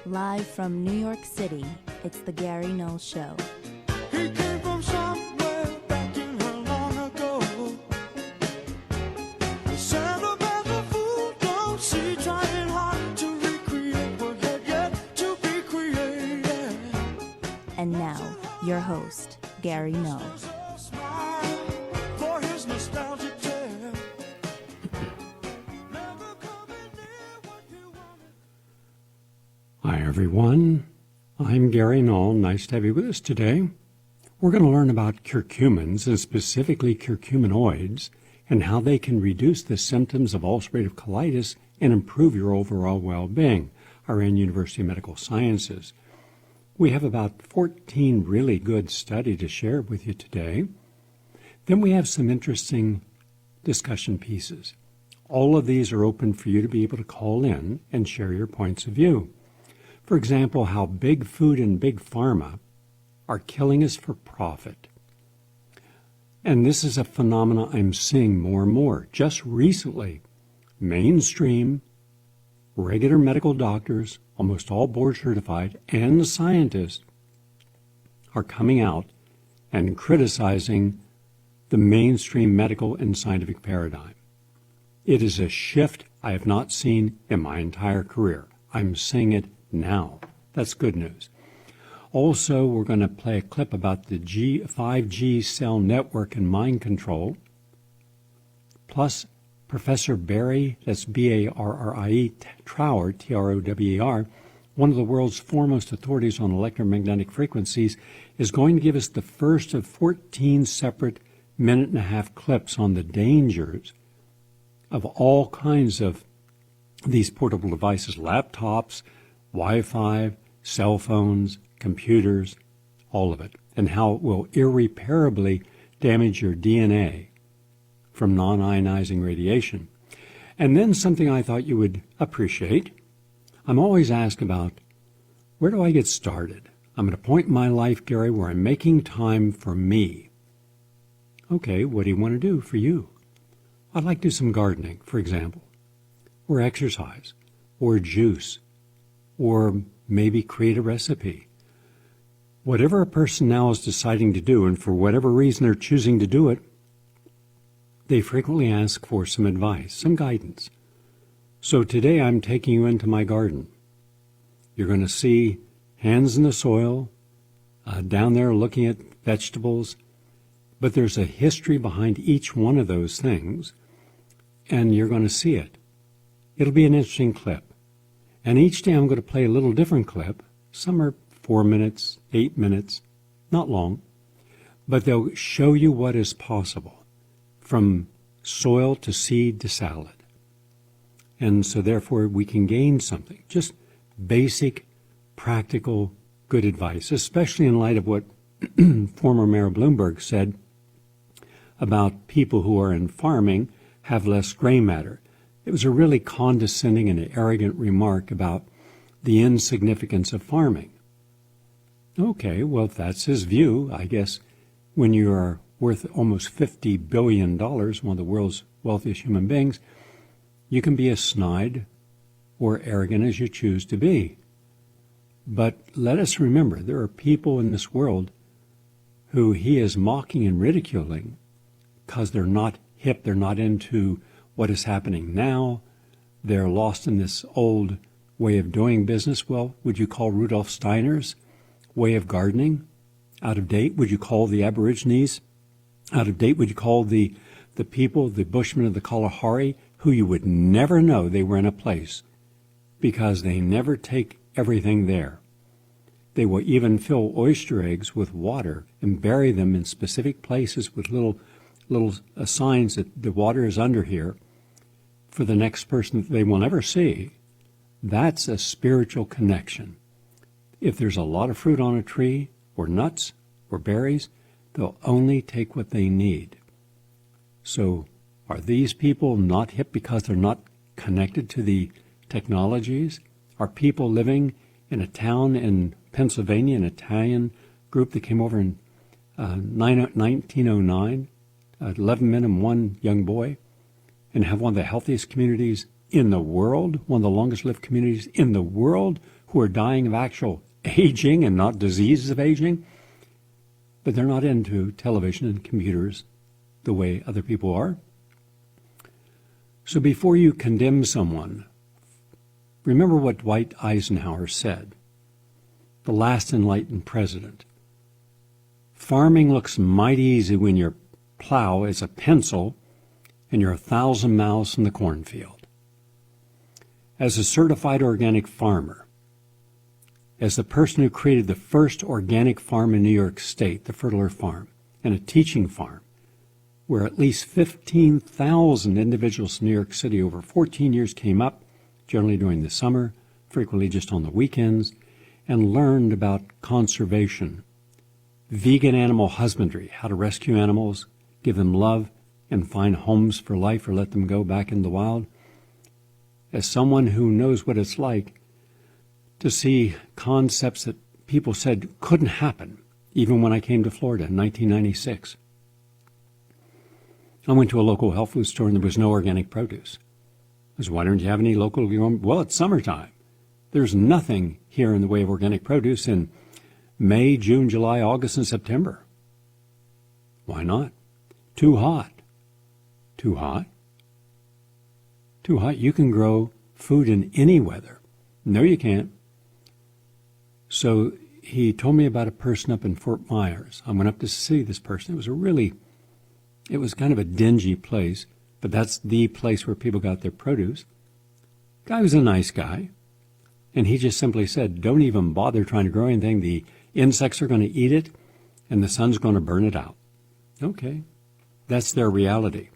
Live from New York City, it's the Gary Null Show. He came from somewhere back in her long ago. Said about the fool, don't see, trying hard to recreate what had yet to be created. And now, your host, Gary Null. Smile for his nostalgic tale. Hi everyone, I'm Gary Null. Nice to have you with us today. We're going to learn about curcumins, and specifically curcuminoids, and how they can reduce the symptoms of ulcerative colitis and improve your overall well-being. Our University of Medical Sciences. We have about 14 really good studies to share with you today. Then we have some interesting discussion pieces. All of these are open for you to be able to call in and share your points of view. For example, how big food and big pharma are killing us for profit. And this is a phenomenon I'm seeing more and more. Just recently, mainstream, regular medical doctors, almost all board certified, and scientists are coming out and criticizing the mainstream medical and scientific paradigm. It is a shift I have not seen in my entire career. I'm seeing it now. That's good news. Also, we're going to play a clip about the 5G cell network and mind control, plus Professor Barry, that's B-A-R-R-I-E, Trower, T-R-O-W-E-R, one of the world's foremost authorities on electromagnetic frequencies, is going to give us the first of 14 separate minute-and-a-half clips on the dangers of all kinds of these portable devices, laptops, Wi-Fi, cell phones, computers, all of it, and how it will irreparably damage your DNA from non-ionizing radiation. And then something I thought you would appreciate. I'm always asked about, where do I get started? I'm at a point in my life, Gary, where I'm making time for me. Okay, what do you want to do for you? I'd like to do some gardening, for example, or exercise, or juice, or maybe create a recipe. Whatever a person now is deciding to do, and for whatever reason they're choosing to do it, they frequently ask for some advice, some guidance. So today I'm taking you into my garden. You're going to see hands in the soil, down there looking at vegetables, but there's a history behind each one of those things, and you're going to see it. It'll be an interesting clip. And each day I'm going to play a little different clip. Some are 4 minutes, 8 minutes, not long, but they'll show you what is possible from soil to seed to salad. And so therefore we can gain something, just basic, practical, good advice, especially in light of what former Mayor Bloomberg said about people who are in farming have less gray matter. It was a really condescending and arrogant remark about the insignificance of farming. Okay, well, if that's his view, I guess when you are worth almost $50 billion, one of the world's wealthiest human beings, you can be as snide or arrogant as you choose to be. But let us remember, there are people in this world who he is mocking and ridiculing because they're not hip, they're not into what is happening now. They're lost in this old way of doing business. Well, would you call Rudolf Steiner's way of gardening out of date? Would you call the Aborigines out of date? Would you call the people, the Bushmen of the Kalahari, who you would never know they were in a place because they never take everything there? They will even fill oyster eggs with water and bury them in specific places with little signs that the water is under here for the next person that they will never see. That's a spiritual connection. If there's a lot of fruit on a tree, or nuts, or berries, they'll only take what they need. So are these people not hip because they're not connected to the technologies? Are people living in a town in Pennsylvania, an Italian group that came over in 1909, 11 men and one young boy, and have one of the healthiest communities in the world, one of the longest lived communities in the world, who are dying of actual aging and not diseases of aging, but they're not into television and computers the way other people are. So before you condemn someone, remember what Dwight Eisenhower said, the last enlightened president. Farming looks mighty easy when your plow is a pencil and you're 1,000 miles from the cornfield. As a certified organic farmer, as the person who created the first organic farm in New York State, the Fertile Farm, and a teaching farm, where at least 15,000 individuals in New York City over 14 years came up, generally during the summer, frequently just on the weekends, and learned about conservation, vegan animal husbandry, how to rescue animals, give them love, and find homes for life or let them go back in the wild. As someone who knows what it's like to see concepts that people said couldn't happen, even when I came to Florida in 1996. I went to a local health food store and there was no organic produce. I was wondering, do you have any local? Well, it's summertime. There's nothing here in the way of organic produce in May, June, July, August, and September. Why not? Too hot. Too hot? Too hot. You can grow food in any weather. No, you can't. So he told me about a person up in Fort Myers. I went up to see this person. It was kind of a dingy place, but that's the place where people got their produce. Guy was a nice guy. And he just simply said, don't even bother trying to grow anything. The insects are going to eat it, and the sun's going to burn it out. Okay. That's their reality.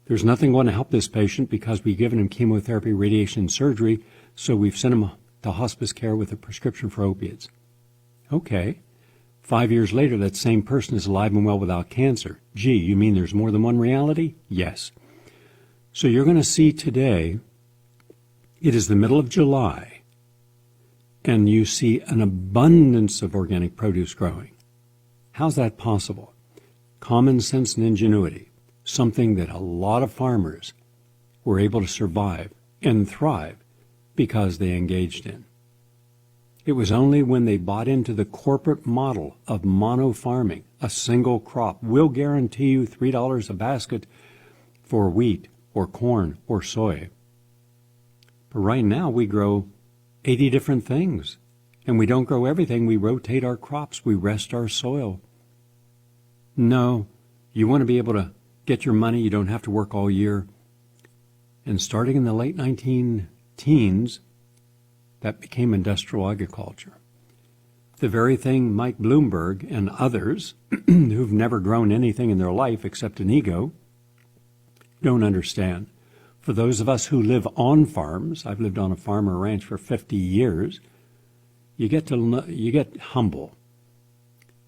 There's nothing going to help this patient because we've given him chemotherapy, radiation, surgery, so we've sent him to hospice care with a prescription for opiates. Okay. 5 years later, that same person is alive and well without cancer. Gee, you mean there's more than one reality? Yes. So you're going to see today, it is the middle of July, and you see an abundance of organic produce growing. How's that possible? Common sense and ingenuity, something that a lot of farmers were able to survive and thrive because they engaged in. It was only when they bought into the corporate model of mono farming, a single crop. We'll guarantee you $3 a basket for wheat or corn or soy. But right now we grow 80 different things, and we don't grow everything. We rotate our crops. We rest our soil. No, you want to be able to get your money. You don't have to work all year. And starting in the late 19-teens, that became industrial agriculture. The very thing Mike Bloomberg and others who've never grown anything in their life except an ego don't understand. For those of us who live on farms, I've lived on a farm or ranch for 50 years, you get humble.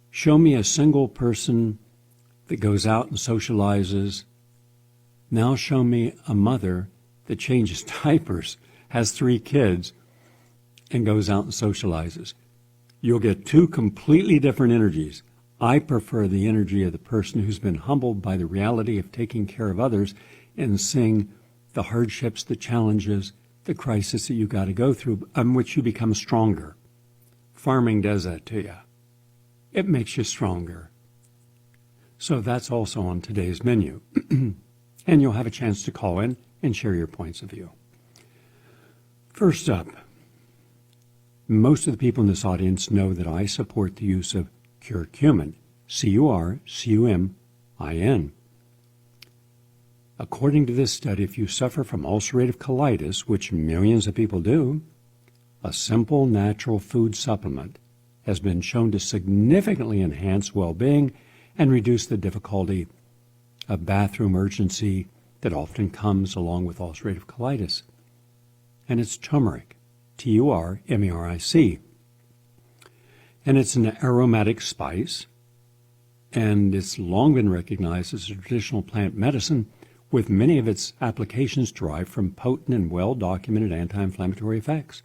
Show me a single person that goes out and socializes. Now show me a mother that changes diapers, has 3 kids, and goes out and socializes. You'll get 2 completely different energies. I prefer the energy of the person who's been humbled by the reality of taking care of others and seeing the hardships, the challenges, the crisis that you got to go through, on which you become stronger. Farming does that to you. It makes you stronger. So that's also on today's menu. And you'll have a chance to call in and share your points of view. First up, most of the people in this audience know that I support the use of curcumin, C-U-R-C-U-M-I-N. According to this study, if you suffer from ulcerative colitis, which millions of people do, a simple natural food supplement has been shown to significantly enhance well-being and reduce the difficulty of bathroom urgency that often comes along with ulcerative colitis. And it's turmeric, T-U-R-M-E-R-I-C. And it's an aromatic spice, and it's long been recognized as a traditional plant medicine, with many of its applications derived from potent and well-documented anti-inflammatory effects.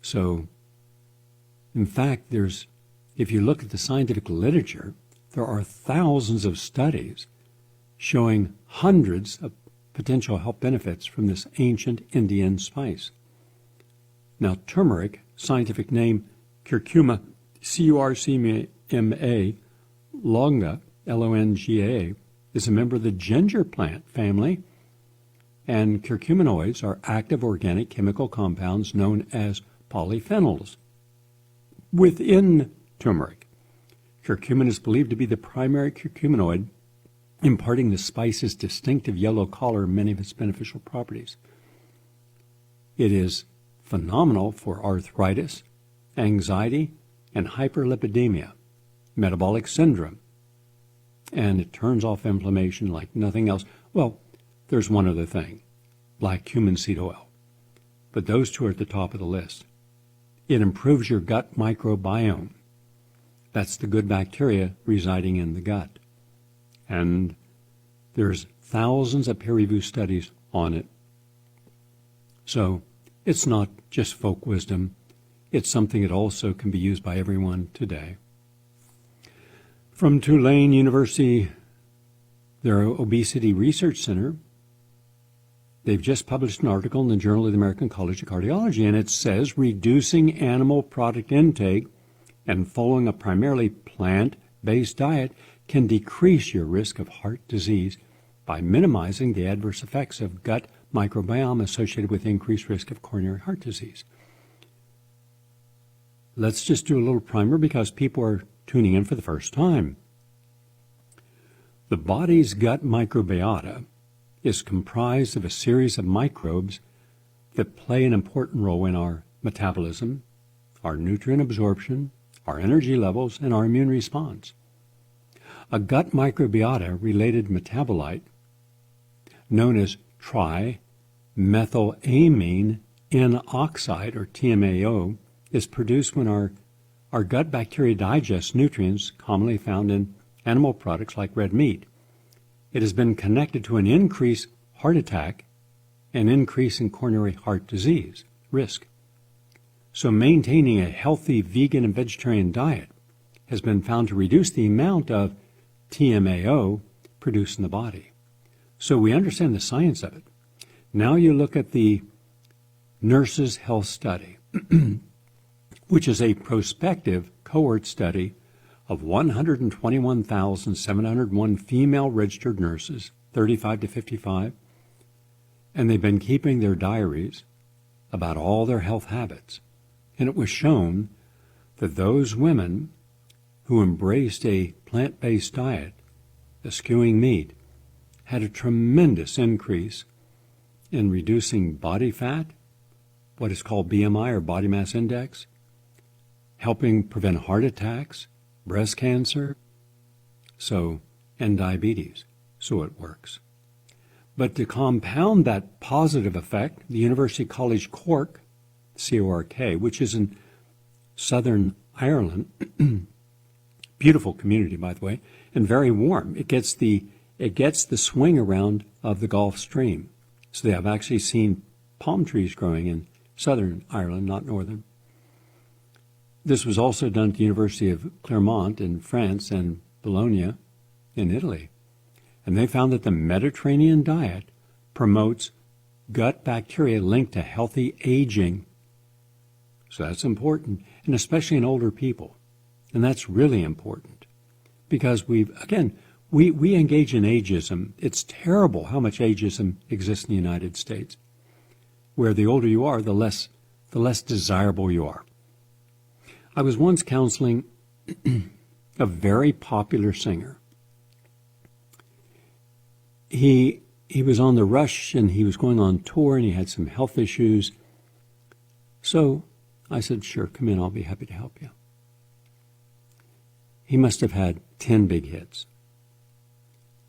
So, in fact, if you look at the scientific literature, there are thousands of studies showing hundreds of potential health benefits from this ancient Indian spice. Now, turmeric, scientific name curcuma, C-U-R-C-M-A, longa, L-O-N-G-A, is a member of the ginger plant family, and curcuminoids are active organic chemical compounds known as polyphenols. Within turmeric, curcumin is believed to be the primary curcuminoid, imparting the spice's distinctive yellow color and many of its beneficial properties. It is phenomenal for arthritis, anxiety, and hyperlipidemia, metabolic syndrome, and it turns off inflammation like nothing else. Well, there's one other thing, black cumin seed oil, but those two are at the top of the list. It improves your gut microbiome. That's the good bacteria residing in the gut. And there's thousands of peer-reviewed studies on it. So it's not just folk wisdom. It's something that also can be used by everyone today. From Tulane University, their Obesity Research Center, they've just published an article in the Journal of the American College of Cardiology, and it says reducing animal product intake and following a primarily plant-based diet can decrease your risk of heart disease by minimizing the adverse effects of gut microbiome associated with increased risk of coronary heart disease. Let's just do a little primer because people are tuning in for the first time. The body's gut microbiota is comprised of a series of microbes that play an important role in our metabolism, our nutrient absorption, our energy levels, and our immune response. A gut microbiota-related metabolite known as trimethylamine N-oxide, or TMAO, is produced when our gut bacteria digest nutrients commonly found in animal products like red meat. It has been connected to an increased heart attack and increase in coronary heart disease risk. So maintaining a healthy vegan and vegetarian diet has been found to reduce the amount of TMAO produced in the body. So we understand the science of it. Now you look at the Nurses' Health Study, which is a prospective cohort study of 121,701 female registered nurses, 35 to 55, and they've been keeping their diaries about all their health habits. And it was shown that those women who embraced a plant-based diet, eschewing meat, had a tremendous increase in reducing body fat, what is called BMI or body mass index, helping prevent heart attacks, breast cancer, and diabetes. So it works. But to compound that positive effect, the University College Cork, C-O-R-K, which is in southern Ireland, beautiful community, by the way, and very warm. It gets the swing around of the Gulf Stream. So they have actually seen palm trees growing in southern Ireland, not northern. This was also done at the University of Clermont in France and Bologna in Italy. And they found that the Mediterranean diet promotes gut bacteria linked to healthy aging. So that's important, and especially in older people. And that's really important because we engage in ageism. It's terrible how much ageism exists in the United States, where the older you are, the less desirable you are. I was once counseling a very popular singer. He was on the rush and he was going on tour and he had some health issues. So I said, sure, come in, I'll be happy to help you. He must have had 10 big hits.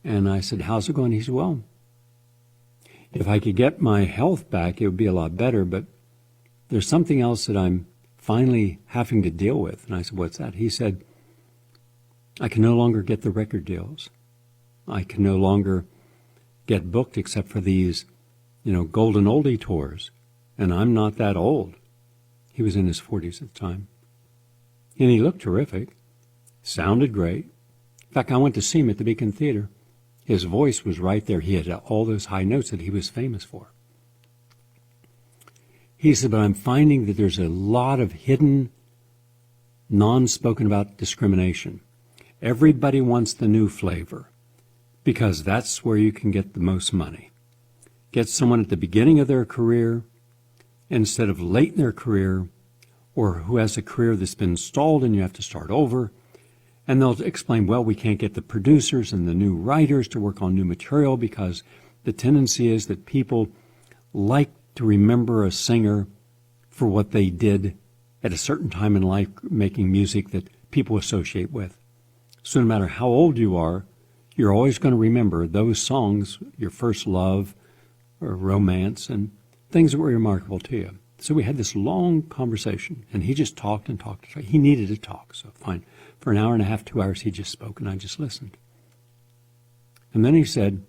And I said, how's it going? He said, well, if I could get my health back, it would be a lot better, but there's something else that I'm finally having to deal with. And I said, what's that? He said, I can no longer get the record deals. I can no longer get booked except for these, golden oldie tours. And I'm not that old. He was in his 40s at the time. And he looked terrific, sounded great. In fact, I went to see him at the Beacon Theater. His voice was right there. He had all those high notes that he was famous for. He said, but I'm finding that there's a lot of hidden, non-spoken about discrimination. Everybody wants the new flavor because that's where you can get the most money. Get someone at the beginning of their career instead of late in their career, or who has a career that's been stalled and you have to start over. And they'll explain, well, we can't get the producers and the new writers to work on new material because the tendency is that people like to remember a singer for what they did at a certain time in life, making music that people associate with. So no matter how old you are, you're always going to remember those songs, your first love or romance, and things that were remarkable to you. So we had this long conversation, and he just talked and talked. He needed to talk, so fine. For an hour and a half, 2 hours, he just spoke, and I just listened. And then he said,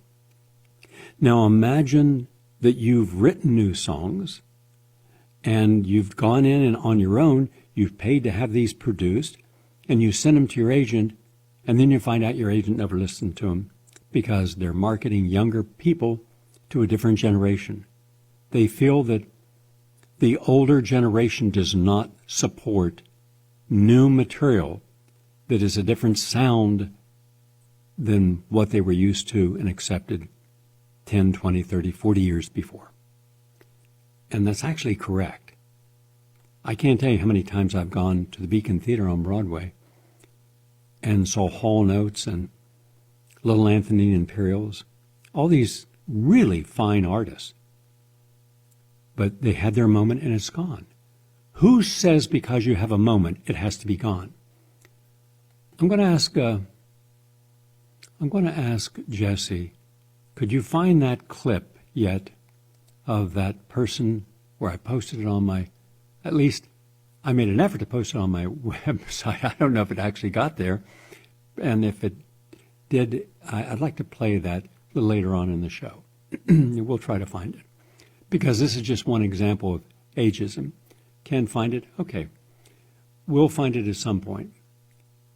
now imagine that you've written new songs, and you've gone in and on your own, you've paid to have these produced, and you send them to your agent, and then you find out your agent never listened to them because they're marketing younger people to a different generation. They feel that the older generation does not support new material that is a different sound than what they were used to and accepted 10, 20, 30, 40 years before. And that's actually correct. I can't tell you how many times I've gone to the Beacon Theater on Broadway and saw Hall Notes and Little Anthony Imperials, all these really fine artists. But they had their moment and it's gone. Who says because you have a moment it has to be gone? I'm going to ask Jesse, could you find that clip yet of that person where I posted it on my, at least I made an effort to post it on my website. I don't know if it actually got there. And if it did, I'd like to play that a little later on in the show. We'll try to find it. Because this is just one example of ageism. Can't find it? Okay. We'll find it at some point.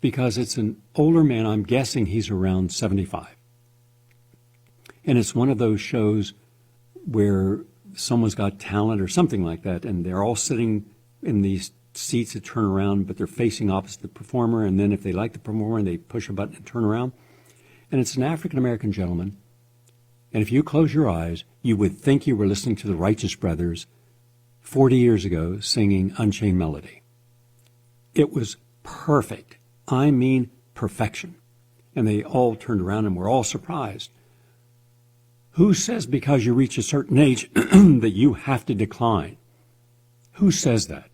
Because it's an older man, I'm guessing he's around 75. And it's one of those shows where someone's got talent or something like that, and they're all sitting in these seats that turn around, but they're facing opposite the performer, and then if they like the performer, they push a button and turn around. And it's an African-American gentleman. And if you close your eyes, you would think you were listening to the Righteous Brothers 40 years ago singing Unchained Melody. It was perfect. I mean perfection. And they all turned around and were all surprised. Who says because you reach a certain age that you have to decline? Who says that?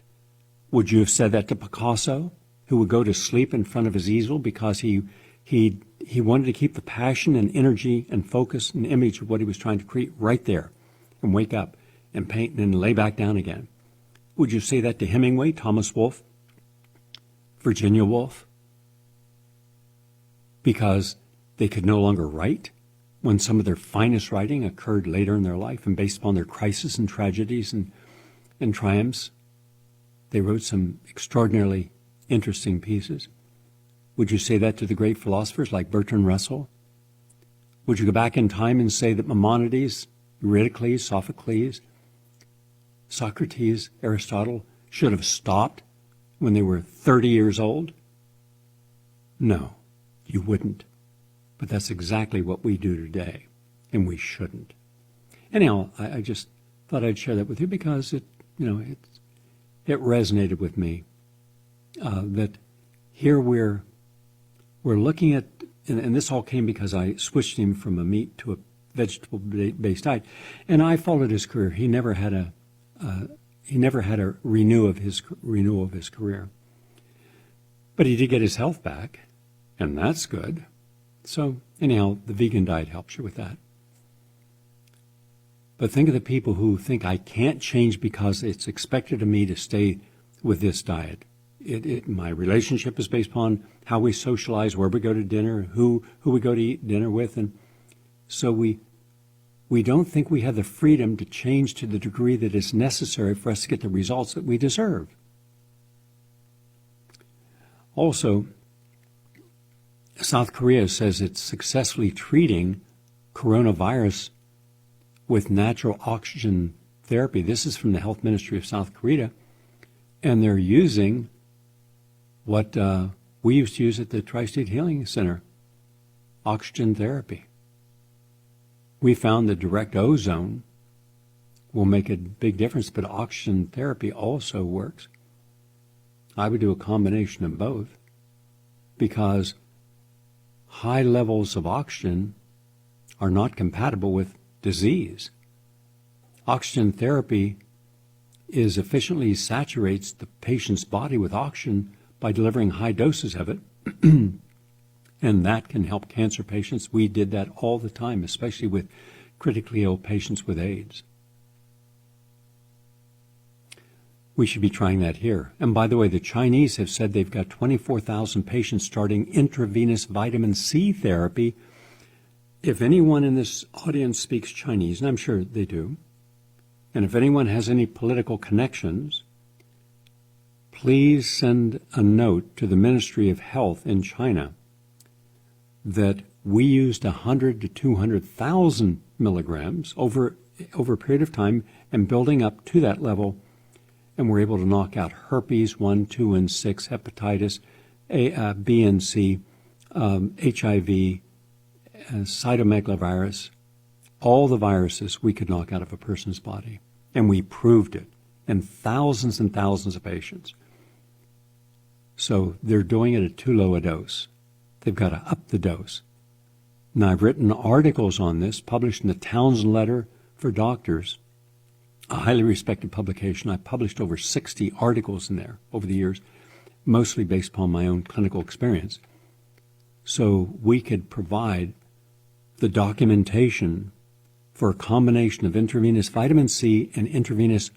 Would you have said that to Picasso, who would go to sleep in front of his easel because he wanted to keep the passion and energy and focus and image of what he was trying to create right there and wake up and paint and then lay back down again? Would you say that to Hemingway, Thomas Wolfe, Virginia Woolf? Because they could no longer write when some of their finest writing occurred later in their life and based upon their crises and tragedies and triumphs. They wrote some extraordinarily interesting pieces. Would you say that to the great philosophers like Bertrand Russell? Would you go back in time and say that Maimonides, Eurycles, Sophocles, Socrates, Aristotle should have stopped when they were 30 years old? No, you wouldn't. But that's exactly what we do today, and we shouldn't. Anyhow, I just thought I'd share that with you because it resonated with me that here we're looking at, and this all came because I switched him from a meat to a vegetable-based diet, and I followed his career. He never had a renewal of his career, but he did get his health back, and that's good. So anyhow, the vegan diet helps you with that. But think of the people who think I can't change because it's expected of me to stay with this diet. My relationship is based upon how we socialize, where we go to dinner, who we go to eat dinner with, and so we don't think we have the freedom to change to the degree that is necessary for us to get the results that we deserve. Also, South Korea says it's successfully treating coronavirus with natural oxygen therapy. This is from the Health Ministry of South Korea, and they're using what we used to use at the Tri-State Healing Center, oxygen therapy. We found that direct ozone will make a big difference, but oxygen therapy also works. I would do a combination of both because high levels of oxygen are not compatible with disease. Oxygen therapy efficiently saturates the patient's body with oxygen by delivering high doses of it, and that can help cancer patients. We did that all the time, especially with critically ill patients with AIDS. We should be trying that here. And by the way, the Chinese have said they've got 24,000 patients starting intravenous vitamin C therapy. If anyone in this audience speaks Chinese, and I'm sure they do, and if anyone has any political connections, please send a note to the Ministry of Health in China that we used 100 to 200,000 milligrams over a period of time and building up to that level, and we're able to knock out herpes 1, 2, and 6, hepatitis B and C, HIV, cytomegalovirus, all the viruses we could knock out of a person's body. And we proved it in thousands and thousands of patients. So they're doing it at too low a dose. They've got to up the dose. Now, I've written articles on this, published in the Townsend Letter for Doctors, a highly respected publication. I published over 60 articles in there over the years, mostly based upon my own clinical experience. So we could provide the documentation for a combination of intravenous vitamin C and intravenous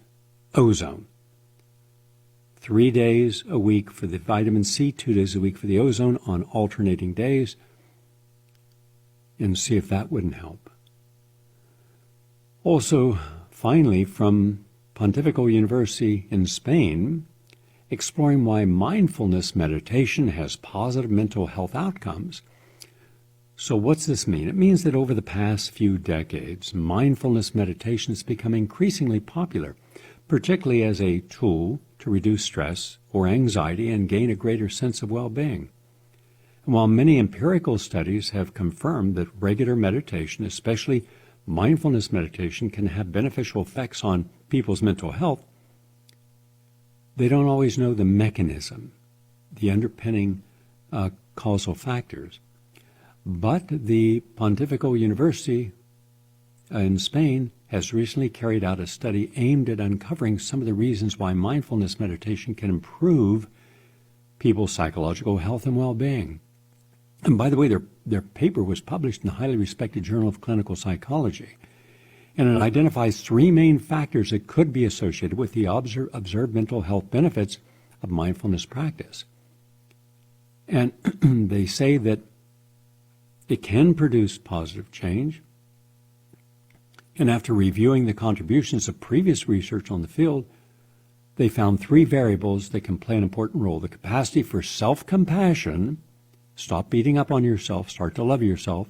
ozone. 3 days a week for the vitamin C, 2 days a week for the ozone on alternating days, and see if that wouldn't help. Also, finally, from Pontifical University in Spain, exploring why mindfulness meditation has positive mental health outcomes. So what's this mean? It means that over the past few decades, mindfulness meditation has become increasingly popular, particularly as a tool to reduce stress or anxiety and gain a greater sense of well-being. And while many empirical studies have confirmed that regular meditation, especially mindfulness meditation, can have beneficial effects on people's mental health, they don't always know the mechanism, the underpinning causal factors. But the Pontifical University in Spain has recently carried out a study aimed at uncovering some of the reasons why mindfulness meditation can improve people's psychological health and well-being. And by the way, their paper was published in the highly respected Journal of Clinical Psychology, and it identifies 3 main factors that could be associated with the observed mental health benefits of mindfulness practice. And they say that it can produce positive change. And after reviewing the contributions of previous research on the field, they found 3 variables that can play an important role: the capacity for self-compassion, stop beating up on yourself, start to love yourself,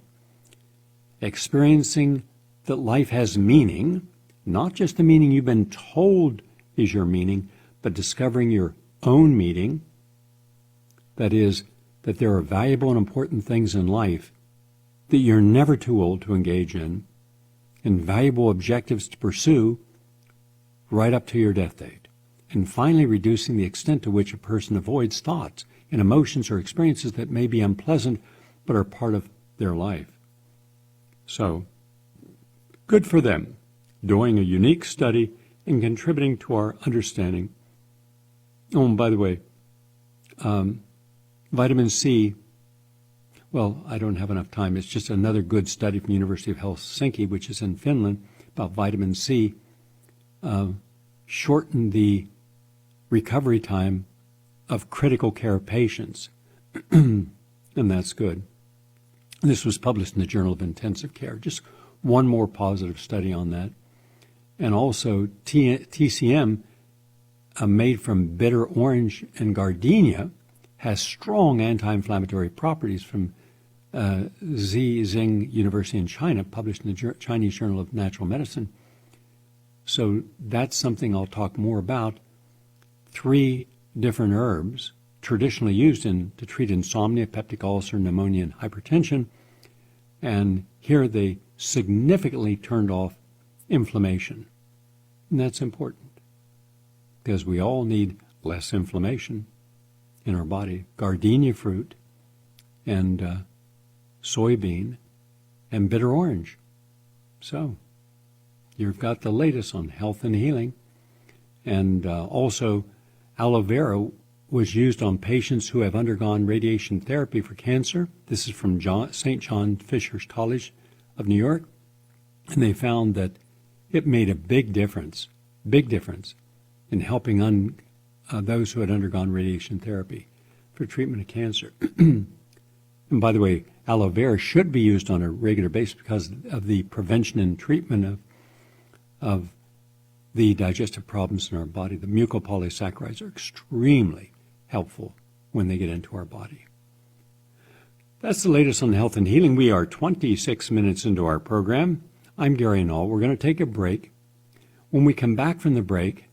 experiencing that life has meaning, not just the meaning you've been told is your meaning, but discovering your own meaning. That is, that there are valuable and important things in life that you're never too old to engage in, and valuable objectives to pursue right up to your death date. And finally, reducing the extent to which a person avoids thoughts and emotions or experiences that may be unpleasant but are part of their life. So, good for them, doing a unique study and contributing to our understanding. Oh, and by the way, vitamin C, well, I don't have enough time. It's just another good study from the University of Helsinki, which is in Finland, about vitamin C, shortened the recovery time of critical care patients, and that's good. This was published in the Journal of Intensive Care. Just one more positive study on that. And also TCM, made from bitter orange and gardenia, has strong anti-inflammatory properties from Zhejiang University in China, published in the Chinese Journal of Natural Medicine. So that's something I'll talk more about. 3 different herbs traditionally used to treat insomnia, peptic ulcer, pneumonia, and hypertension. And here they significantly turned off inflammation. And that's important because we all need less inflammation in our body. Gardenia fruit and soybean and bitter orange. So you've got the latest on health and healing. And also aloe vera was used on patients who have undergone radiation therapy for cancer. This is from St. John Fisher's College of New York. And they found that it made a big difference in helping those who had undergone radiation therapy for treatment of cancer. And by the way, aloe vera should be used on a regular basis because of the prevention and treatment of the digestive problems in our body. The mucopolysaccharides are extremely helpful when they get into our body. That's the latest on health and healing. We are 26 minutes into our program. I'm Gary Null. We're going to take a break. When we come back from the break,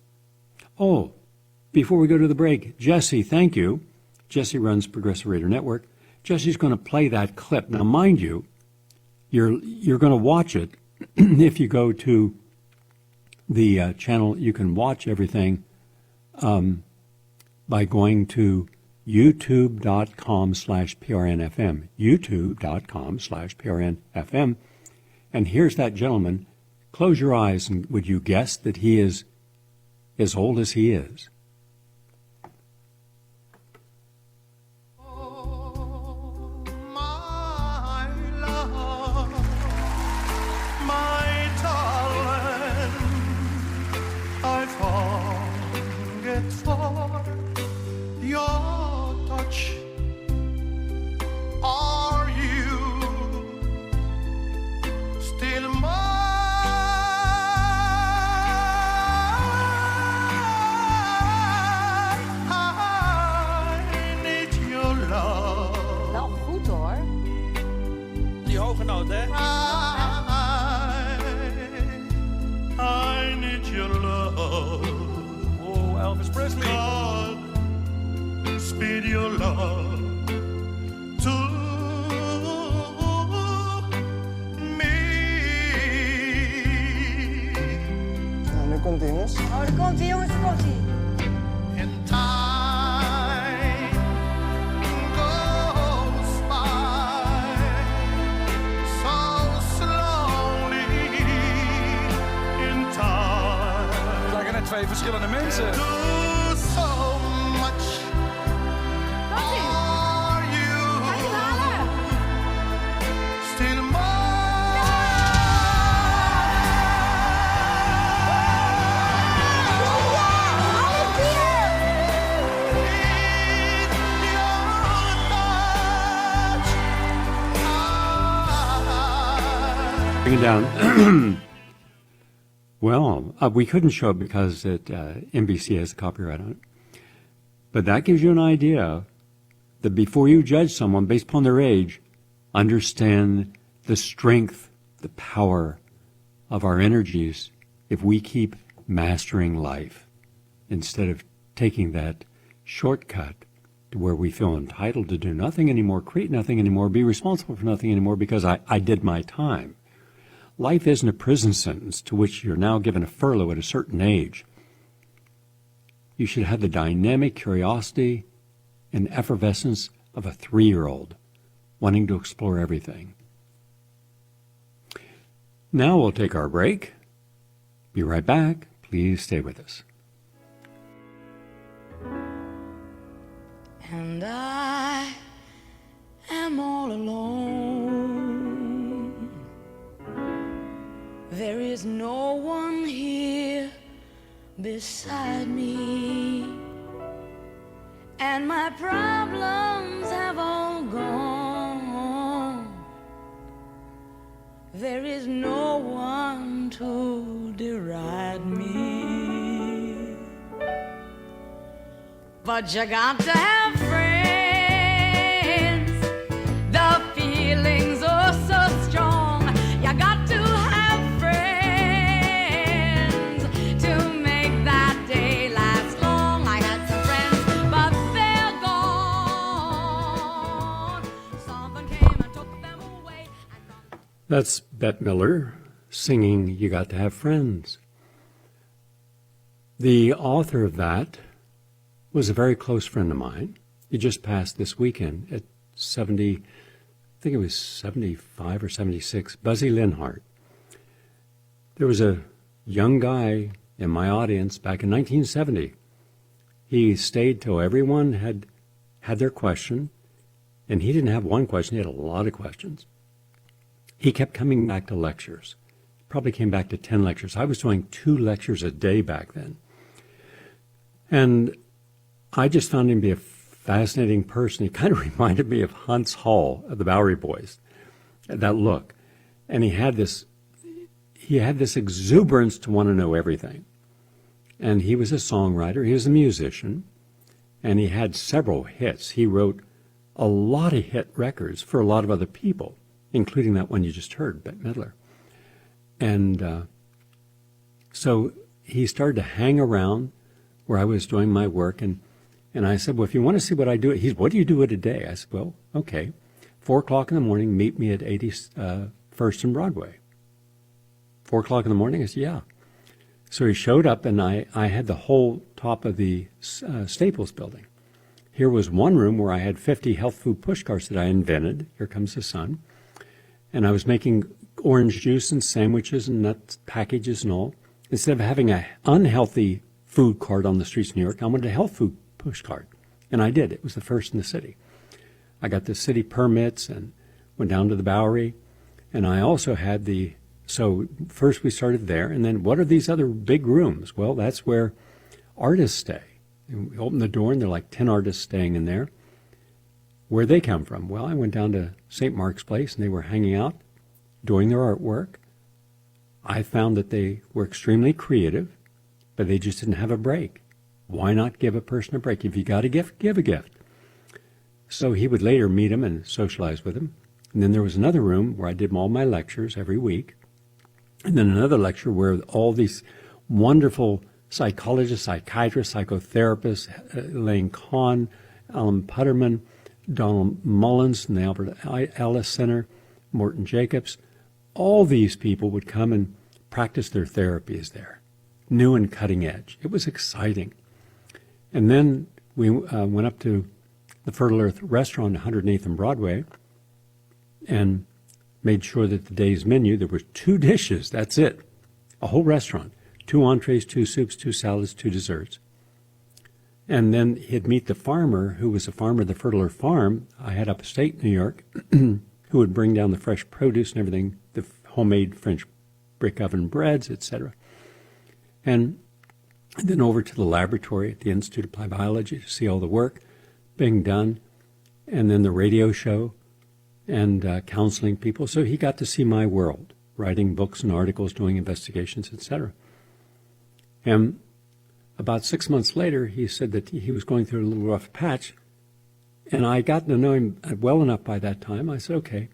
before we go to the break, Jesse, thank you. Jesse runs Progressive Radio Network. Jesse's going to play that clip. Now, mind you, you're going to watch it. If you go to the channel, you can watch everything by going to youtube.com/PRNFM, youtube.com/PRNFM. And here's that gentleman. Close your eyes, and would you guess that he is as old as he is? I need your love. Oh, Elvis Presley. God, speed your love to me. Nu komt hij, jongens. Oh, daar komt hij, jongens, daar komt hij. In time goes by so slowly. In time. Het lijken net 2 verschillende mensen. Do so much Komt hij? for you. Gaat hij halen? Still more. Bring it down. Well, we couldn't show it because NBC has the copyright on it. But that gives you an idea that before you judge someone based upon their age, understand the strength, the power of our energies if we keep mastering life instead of taking that shortcut to where we feel entitled to do nothing anymore, create nothing anymore, be responsible for nothing anymore because I did my time. Life isn't a prison sentence to which you're now given a furlough at a certain age. You should have the dynamic curiosity and effervescence of a 3-year-old wanting to explore everything. Now we'll take our break. Be right back. Please stay with us. And I am all alone. There is no one here beside me. And my problems have all gone. There is no one to deride me. But you got to have friends. The feelings are so strong. You got to have friends. That's Bette Miller singing You Got to Have Friends. The author of that was a very close friend of mine. He just passed this weekend at 70, I think it was 75 or 76, Buzzy Linhart. There was a young guy in my audience back in 1970. He stayed till everyone had their question, and he didn't have one question, he had a lot of questions. He kept coming back to lectures. Probably came back to 10 lectures. I was doing 2 lectures a day back then. And I just found him to be a fascinating person. He kind of reminded me of Hunts Hall of the Bowery Boys, that look. And he had this exuberance to want to know everything. And he was a songwriter, he was a musician, and he had several hits. He wrote a lot of hit records for a lot of other people, including that one you just heard, Bette Midler. And so he started to hang around where I was doing my work, and I said, well, if you want to see what I do, what do you do it a day? I said, well, okay, 4 o'clock in the morning, meet me at 81st and Broadway. 4 o'clock in the morning? I said, yeah. So he showed up, and I had the whole top of the Staples building. Here was one room where I had 50 health food push carts that I invented. Here comes the sun. And I was making orange juice and sandwiches and nut packages and all. Instead of having an unhealthy food cart on the streets of New York, I wanted a health food push cart. And I did. It was the first in the city. I got the city permits and went down to the Bowery. And I also had so first we started there. And then what are these other big rooms? Well, that's where artists stay. And we opened the door, and there are like 10 artists staying in there. Where'd they come from? Well, I went down to St. Mark's Place, and they were hanging out, doing their artwork. I found that they were extremely creative, but they just didn't have a break. Why not give a person a break? If you got a gift, give a gift. So he would later meet him and socialize with him. And then there was another room where I did all my lectures every week. And then another lecture where all these wonderful psychologists, psychiatrists, psychotherapists, Elaine Kahn, Alan Putterman, Donald Mullins from the Albert Ellis Center, Morton Jacobs, all these people would come and practice their therapies there, new and cutting edge. It was exciting. And then we went up to the Fertile Earth restaurant, 108th and Broadway, and made sure that the day's menu, there were 2 dishes, that's it, a whole restaurant, 2 entrees, 2 soups, 2 salads, 2 desserts. And then he'd meet the farmer, who was a farmer of the Fertile Earth Farm I had upstate New York, who would bring down the fresh produce and everything, the homemade French brick oven breads, etc. And then over to the laboratory at the Institute of Applied Biology to see all the work being done, and then the radio show and counseling people. So he got to see my world, writing books and articles, doing investigations, etc. And about 6 months later, he said that he was going through a little rough patch, and I got to know him well enough by that time. I said, okay,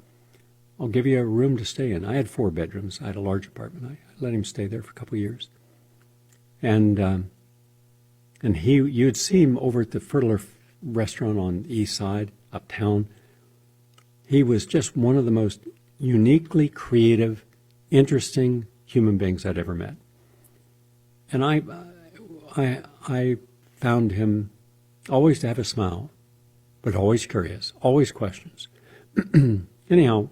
I'll give you a room to stay in. I had 4 bedrooms. I had a large apartment. I let him stay there for a couple of years. And you'd see him over at the Fertile Earth restaurant on the east side, uptown. He was just one of the most uniquely creative, interesting human beings I'd ever met. And I found him always to have a smile, but always curious, always questions. Anyhow,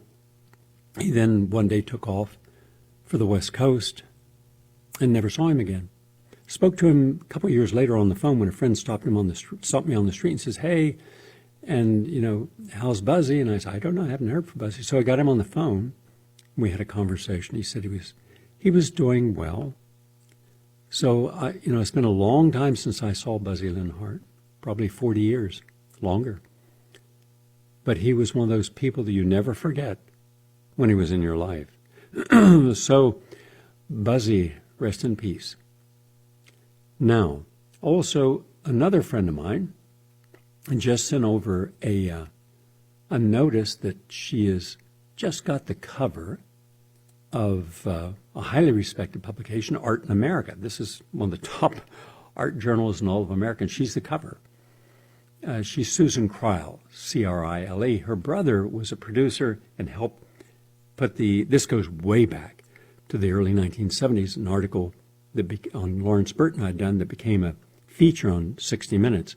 he then one day took off for the West Coast and never saw him again. Spoke to him a couple of years later on the phone when a friend stopped me on the street and says, hey, and, how's Buzzy? And I said, I don't know, I haven't heard from Buzzy. So I got him on the phone. We had a conversation. He said he was doing well. So, it's been a long time since I saw Buzzy Linhart, probably 40 years, longer. But he was one of those people that you never forget when he was in your life. So, Buzzy, rest in peace. Now, also, another friend of mine just sent over a notice that she has just got the cover of a highly respected publication, Art in America. This is one of the top art journals in all of America, and she's the cover. She's Susan Crile, C-R-I-L-E. Her brother was a producer and helped But this goes way back to the early 1970s, an article on Lawrence Burton I'd done that became a feature on 60 Minutes.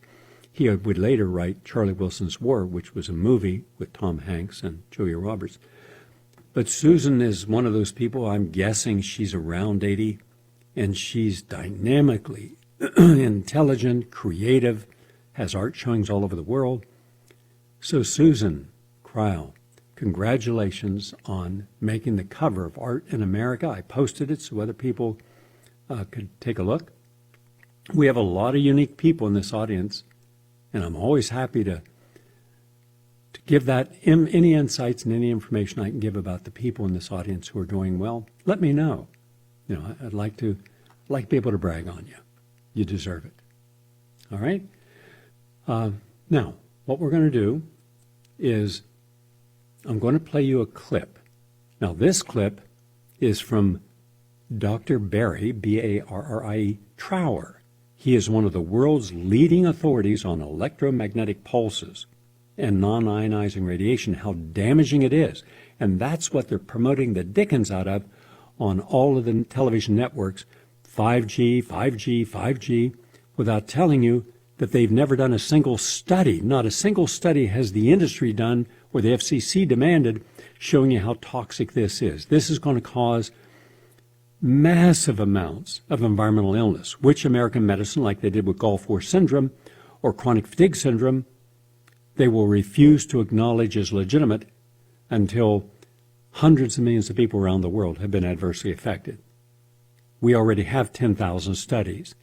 He would later write Charlie Wilson's War, which was a movie with Tom Hanks and Julia Roberts. But Susan is one of those people, I'm guessing she's around 80, and she's dynamically intelligent, creative, has art showings all over the world. So Susan Cryle, congratulations on making the cover of Art in America. I posted it so other people could take a look. We have a lot of unique people in this audience, and I'm always happy to give that any insights and any information I can give about the people in this audience who are doing well. Let me know. I'd like to be able to brag on you. You deserve it. All right? Now, what we're going to do is I'm going to play you a clip. Now, this clip is from Dr. Barry, B-A-R-R-I-E, Trower. He is one of the world's leading authorities on electromagnetic pulses and non-ionizing radiation, how damaging it is. And that's what they're promoting the dickens out of on all of the television networks, 5G, 5G, 5G, without telling you that they've never done a single study. Not a single study has the industry done or the FCC demanded showing you how toxic this is. This is going to cause massive amounts of environmental illness, which American medicine, like they did with Gulf War syndrome or chronic fatigue syndrome, they will refuse to acknowledge as legitimate until hundreds of millions of people around the world have been adversely affected. We already have 10,000 studies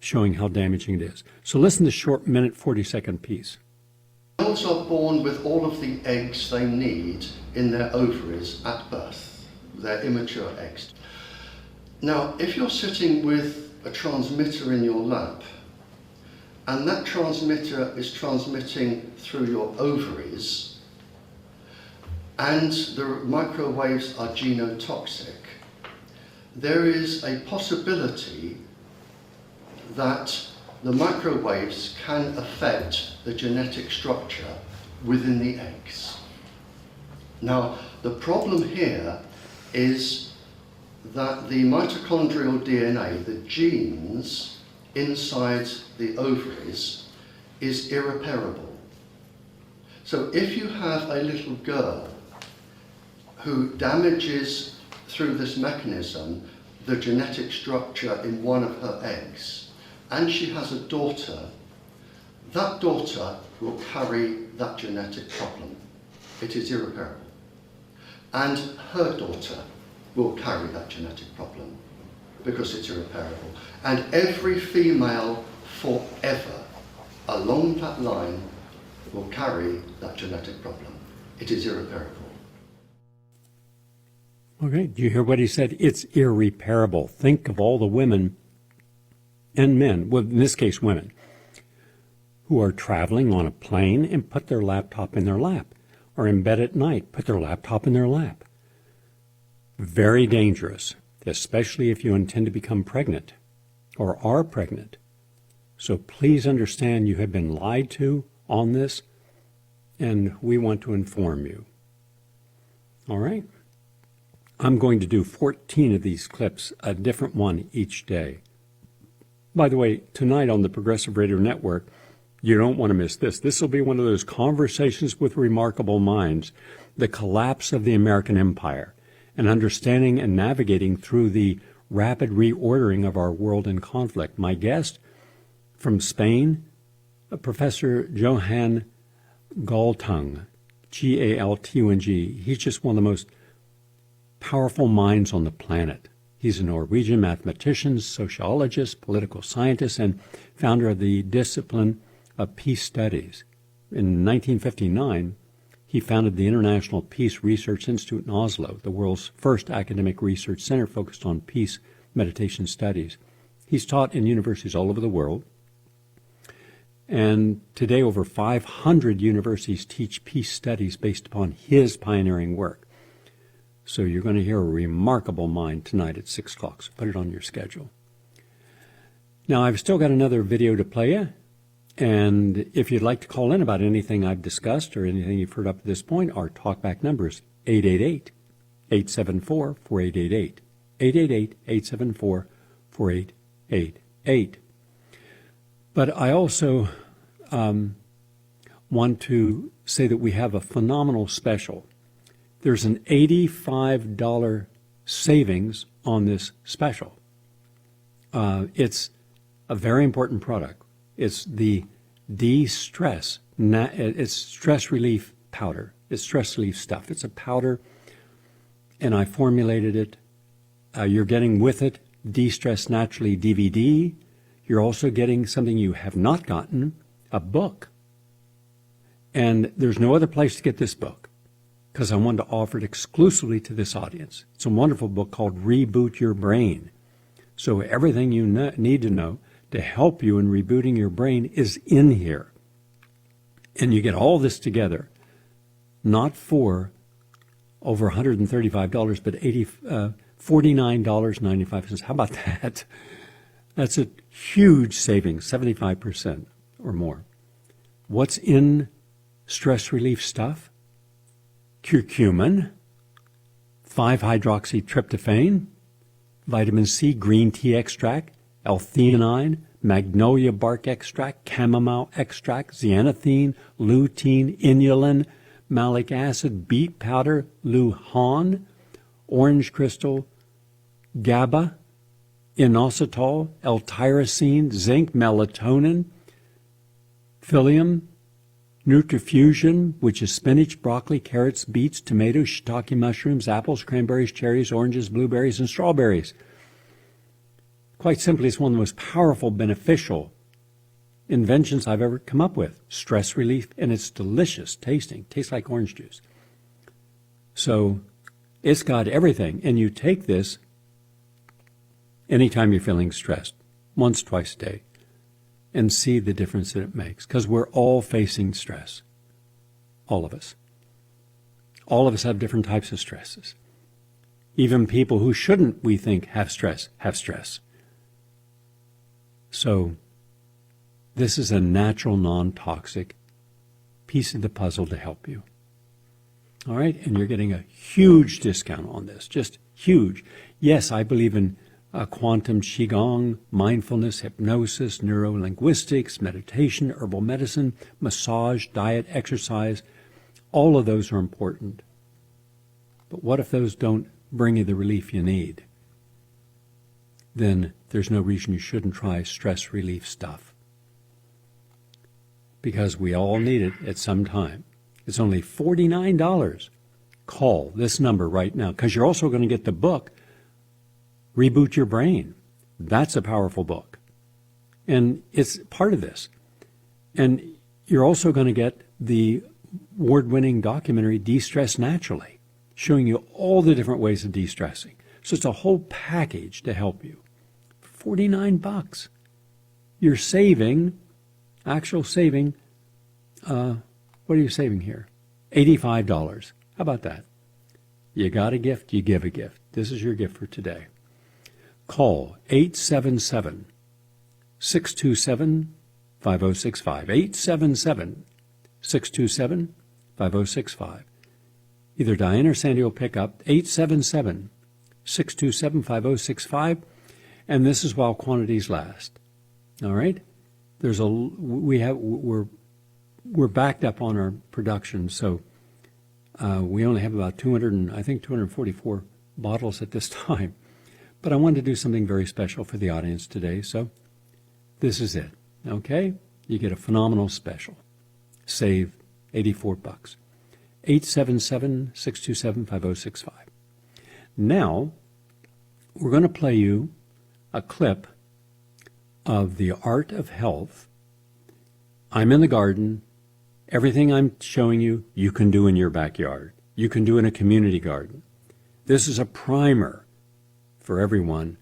showing how damaging it is. So listen to this short minute, 40-second piece. Males are born with all of the eggs they need in their ovaries at birth, their immature eggs. Now, if you're sitting with a transmitter in your lap, and that transmitter is transmitting through your ovaries, and the microwaves are genotoxic, there is a possibility that the microwaves can affect the genetic structure within the eggs. Now, the problem here is that the mitochondrial DNA, the genes inside the ovaries, is irreparable. So if you have a little girl who damages through this mechanism the genetic structure in one of her eggs, and she has a daughter, that daughter will carry that genetic problem. It is irreparable. And her daughter will carry that genetic problem because it's irreparable. And every female forever along that line will carry that genetic problem. It is irreparable. Okay, do you hear what he said? It's irreparable. Think of all the women and men, well, in this case women, who are traveling on a plane and put their laptop in their lap, or in bed at night, put their laptop in their lap. Very dangerous, especially if you intend to become pregnant or are pregnant. So please understand you have been lied to on this, and we want to inform you. All right? I'm going to do 14 of these clips, a different one each day. By the way, tonight on the Progressive Radio Network, you don't want to miss this. This will be one of those conversations with remarkable minds, the collapse of the American empire, and understanding and navigating through the rapid reordering of our world in conflict. My guest from Spain, Professor Johan Galtung, Galtung. He's just one of the most powerful minds on the planet. He's a Norwegian mathematician, sociologist, political scientist, and founder of the discipline of peace studies. In 1959, he founded the International Peace Research Institute in Oslo, the world's first academic research center focused on peace meditation studies. He's taught in universities all over the world, and today over 500 universities teach peace studies based upon his pioneering work. So you're going to hear a remarkable mind tonight at 6 o'clock, so put it on your schedule. Now, I've still got another video to play you, And if you'd like to call in about anything I've discussed or anything you've heard up to this point, our talkback number is 888-874-4888. 888-874-4888. But I also want to say that we have a phenomenal special. There's an $85 savings on this special. It's a very important product. It's the de-stress. It's stress relief powder. It's stress relief stuff. It's a powder, and I formulated it. You're getting with it De-Stress Naturally DVD. You're also getting something you have not gotten, a book. And there's no other place to get this book because I wanted to offer it exclusively to this audience. It's a wonderful book called Reboot Your Brain. So everything you need to know to help you in rebooting your brain is in here. And you get all this together, not for over $135, but $49.95. How about that? That's a huge savings, 75% or more. What's in stress relief stuff? Curcumin, 5-hydroxytryptophan, vitamin C green tea extract, L-theanine, magnolia bark extract, chamomile extract, zeaxanthin, lutein, inulin, malic acid, beet powder, luhan, orange crystal, GABA, inositol, L-tyrosine, zinc, melatonin, psyllium, Nutrifusion, which is spinach, broccoli, carrots, beets, tomatoes, shiitake mushrooms, apples, cranberries, cherries, oranges, blueberries, and strawberries. Quite simply, it's one of the most powerful, beneficial inventions I've ever come up with. Stress relief, and it's delicious tasting. Tastes like orange juice. So it's got everything, and you take this anytime you're feeling stressed, once, twice a day, and see the difference that it makes, because we're all facing stress. All of us. All of us have different types of stresses. Even people who shouldn't, we think, have stress, have stress. So this is a natural, non-toxic piece of the puzzle to help you. All right? And you're getting a huge discount on this, just huge. Yes, I believe in quantum qigong, mindfulness, hypnosis, neurolinguistics, meditation, herbal medicine, massage, diet, exercise. All of those are important. But what if those don't bring you the relief you need? Then there's no reason you shouldn't try stress relief stuff. Because we all need it at some time. It's only $49. Call this number right now, because you're also going to get the book, Reboot Your Brain. That's a powerful book. And it's part of this. And you're also going to get the award-winning documentary, De-Stress Naturally, showing you all the different ways of de-stressing. So it's a whole package to help you. $49. You're saving, actual saving, what are you saving here? $85. How about that? You got a gift, you give a gift. This is your gift for today. Call 877-627-5065. 877-627-5065. Either Diane or Sandy will pick up 877-627-5065, and this is while quantities last. All right? We're backed up on our production, so we only have about 244 bottles at this time. But I wanted to do something very special for the audience today, so this is it. Okay? You get a phenomenal special. Save $84. 877-627-5065. Now, we're going to play you a clip of The Art of Health. I'm in the garden. Everything I'm showing you, you can do in your backyard. You can do in a community garden. This is a primer for everyone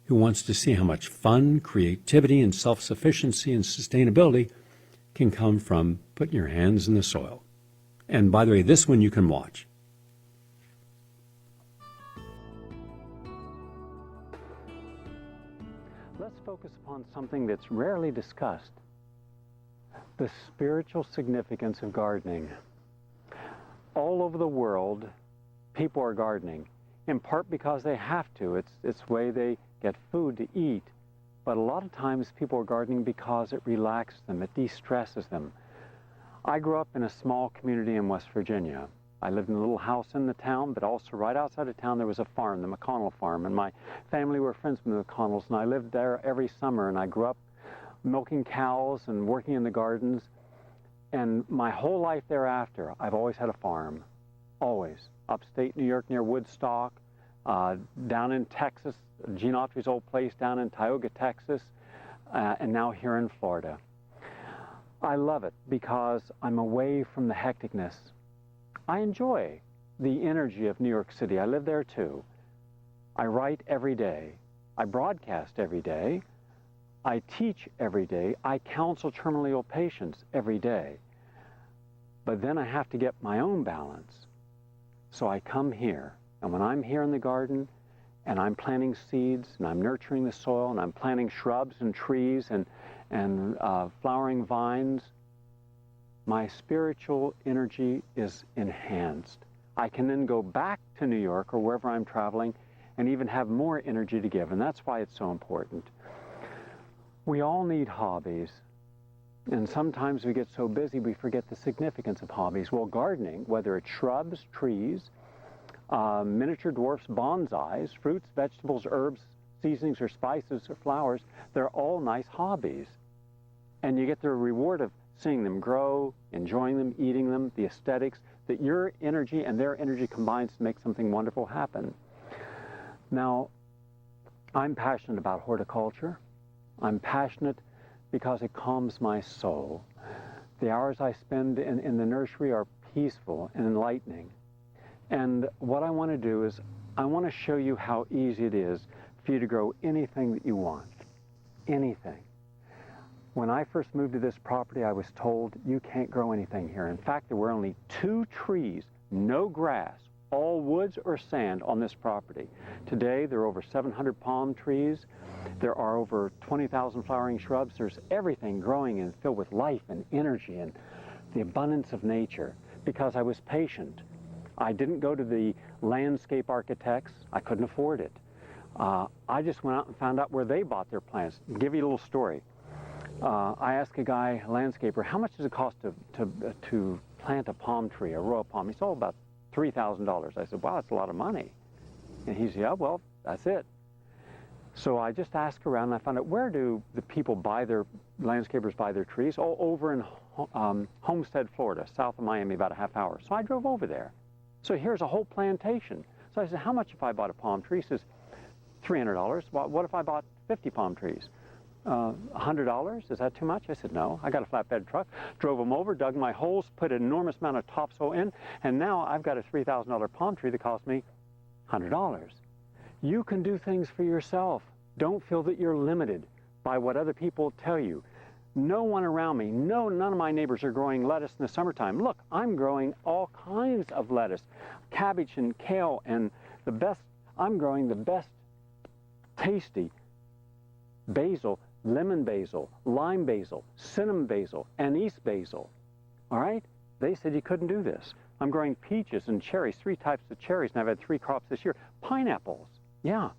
who wants to see how much fun, creativity, and self-sufficiency and sustainability can come from putting your hands in the soil. And by the way, this one you can watch. Let's focus upon something that's rarely discussed. The spiritual significance of gardening. All over the world, people are gardening, in part because they have to. It's the way they get food to eat. But a lot of times people are gardening because it relaxes them, it de-stresses them. I grew up in a small community in West Virginia. I lived in a little house in the town, but also right outside of town there was a farm, the McConnell farm, and my family were friends with the McConnells, and I lived there every summer, and I grew up milking cows and working in the gardens. And my whole life thereafter, I've always had a farm, always. Upstate New York near Woodstock, down in Texas, Gene Autry's old place down in Tioga, Texas, and now here in Florida. I love it because I'm away from the hecticness. I enjoy the energy of New York City. I live there too. I write every day. I broadcast every day. I teach every day. I counsel terminally ill patients every day. But then I have to get my own balance. So I come here. And when I'm here in the garden and I'm planting seeds and I'm nurturing the soil and I'm planting shrubs and trees and flowering vines, my spiritual energy is enhanced. I can then go back to New York or wherever I'm traveling and even have more energy to give. And that's why it's so important. We all need hobbies. And sometimes we get so busy we forget the significance of hobbies. Well, gardening, whether it's shrubs, trees, miniature dwarfs, bonsais, fruits, vegetables, herbs, seasonings, or spices, or flowers, they're all nice hobbies. And you get the reward of seeing them grow, enjoying them, eating them, the aesthetics, that your energy and their energy combines to make something wonderful happen. Now, I'm passionate about horticulture. I'm passionate because it calms my soul. The hours I spend in the nursery are peaceful and enlightening. And what I want to do is, I want to show you how easy it is for you to grow anything that you want. Anything. When I first moved to this property, I was told, you can't grow anything here. In fact, there were only 2 trees, no grass, all woods or sand on this property. Today, there are over 700 palm trees. There are over 20,000 flowering shrubs. There's everything growing and filled with life and energy and the abundance of nature. Because I was patient. I didn't go to the landscape architects. I couldn't afford it. I just went out and found out where they bought their plants. I'll give you a little story. I asked a guy, a landscaper, how much does it cost to plant a palm tree, a royal palm? He said, oh, about $3,000. I said, wow, that's a lot of money. And he said, yeah, well, that's it. So I just asked around and I found out, where do the people buy their, landscapers buy their trees? Oh, over in Homestead, Florida, south of Miami, about a half hour. So I drove over there. So here's a whole plantation. So I said, how much if I bought a palm tree? He says, $300. Well, what if I bought 50 palm trees? $100? Is that too much? I said, no. I got a flatbed truck, drove them over, dug my holes, put an enormous amount of topsoil in, and now I've got a $3,000 palm tree that cost me $100. You can do things for yourself. Don't feel that you're limited by what other people tell you. No one around me, none of my neighbors are growing lettuce in the summertime. Look, I'm growing all kinds of lettuce, cabbage and kale, and I'm growing the best tasty basil, lemon basil, lime basil, cinnamon basil, anise basil. All right? They said you couldn't do this. I'm growing peaches and cherries, 3 types of cherries, and I've had 3 crops this year. Pineapples, yeah.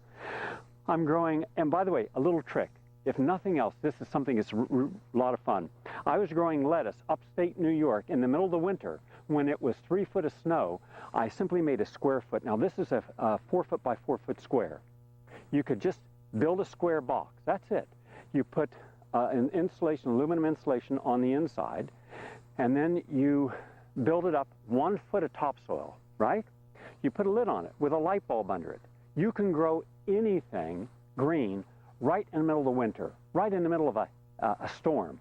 I'm growing, and by the way, a little trick. If nothing else, this is something that's a lot of fun. I was growing lettuce upstate New York in the middle of the winter when it was 3 foot of snow. I simply made a square foot. Now this is a 4 foot by 4 foot square. You could just build a square box, that's it. You put an insulation, aluminum insulation on the inside, and then you build it up 1 foot of topsoil, right? You put a lid on it with a light bulb under it. You can grow anything green right in the middle of the winter, right in the middle of a storm.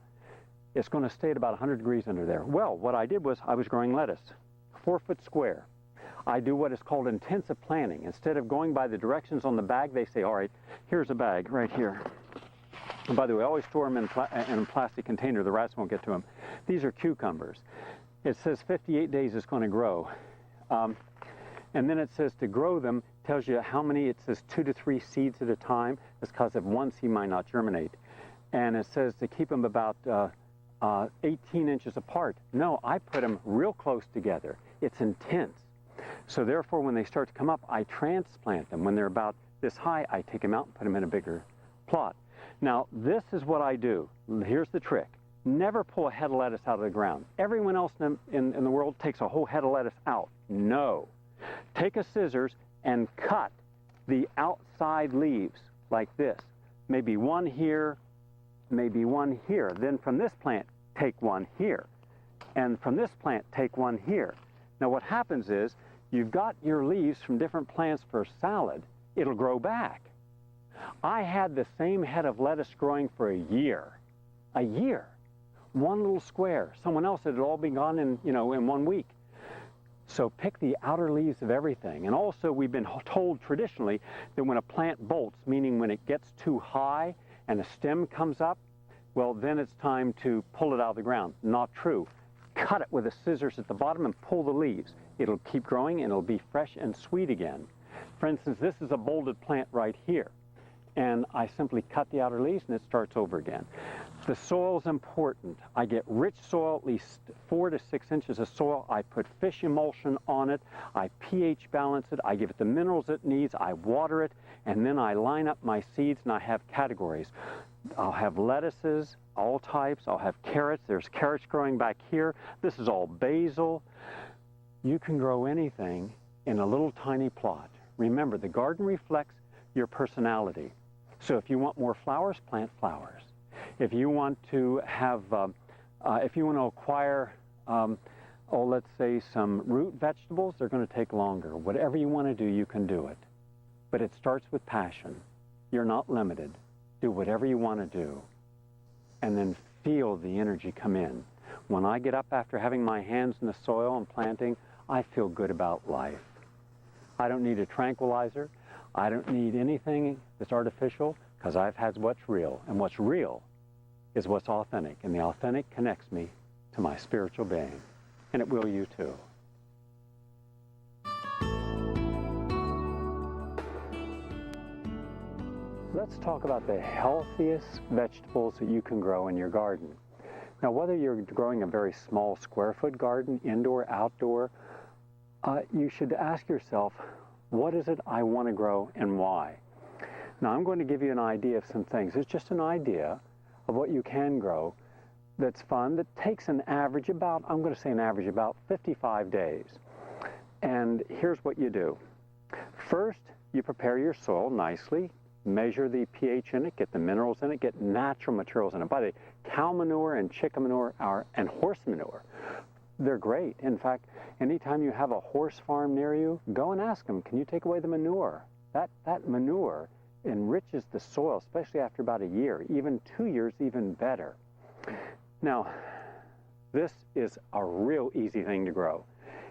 It's going to stay at about 100 degrees under there. Well, what I did was I was growing lettuce, 4 foot square. I do what is called intensive planting. Instead of going by the directions on the bag, they say, all right, here's a bag right here. And by the way, I always store them in a plastic container. The rats won't get to them. These are cucumbers. It says 58 days it's going to grow. And then it says to grow them, tells you how many, it says 2 to 3 seeds at a time. It's because if one seed might not germinate. And it says to keep them about 18 inches apart. No, I put them real close together. It's intense. So therefore, when they start to come up, I transplant them. When they're about this high, I take them out and put them in a bigger plot. Now, this is what I do. Here's the trick. Never pull a head of lettuce out of the ground. Everyone else in the world takes a whole head of lettuce out. No. Take a scissors and cut the outside leaves like this. Maybe one here, maybe one here. Then from this plant, take one here. And from this plant, take one here. Now what happens is, you've got your leaves from different plants for salad. It'll grow back. I had the same head of lettuce growing for a year. A year. One little square. Someone else had all been gone in 1 week. So pick the outer leaves of everything. And also we've been told traditionally that when a plant bolts, meaning when it gets too high and a stem comes up, well then it's time to pull it out of the ground. Not true. Cut it with the scissors at the bottom and pull the leaves. It'll keep growing and it'll be fresh and sweet again. For instance, this is a bolted plant right here. And I simply cut the outer leaves and it starts over again. The soil is important. I get rich soil, at least 4 to 6 inches of soil. I put fish emulsion on it. I pH balance it. I give it the minerals it needs. I water it. And then I line up my seeds and I have categories. I'll have lettuces, all types. I'll have carrots. There's carrots growing back here. This is all basil. You can grow anything in a little tiny plot. Remember, the garden reflects your personality. So if you want more flowers, plant flowers. If you want to have, if you want to acquire, let's say some root vegetables, they're going to take longer. Whatever you want to do, you can do it. But it starts with passion. You're not limited. Do whatever you want to do. And then feel the energy come in. When I get up after having my hands in the soil and planting, I feel good about life. I don't need a tranquilizer. I don't need anything that's artificial because I've had what's real. And what's real is what's authentic. And the authentic connects me to my spiritual being. And it will you too. Let's talk about the healthiest vegetables that you can grow in your garden. Now, whether you're growing a very small square foot garden, indoor, outdoor, you should ask yourself, what is it I want to grow and why? Now, I'm going to give you an idea of some things. It's just an idea of what you can grow that's fun, that takes an average about, I'm going to say an average about 55 days. And here's what you do. First, you prepare your soil nicely, measure the pH in it, get the minerals in it, get natural materials in it. By the way, cow manure and chicken manure and horse manure, they're great. In fact, anytime you have a horse farm near you, go and ask them, can you take away the manure? That manure enriches the soil, especially after about a year, even 2 years, even better. Now, this is a real easy thing to grow.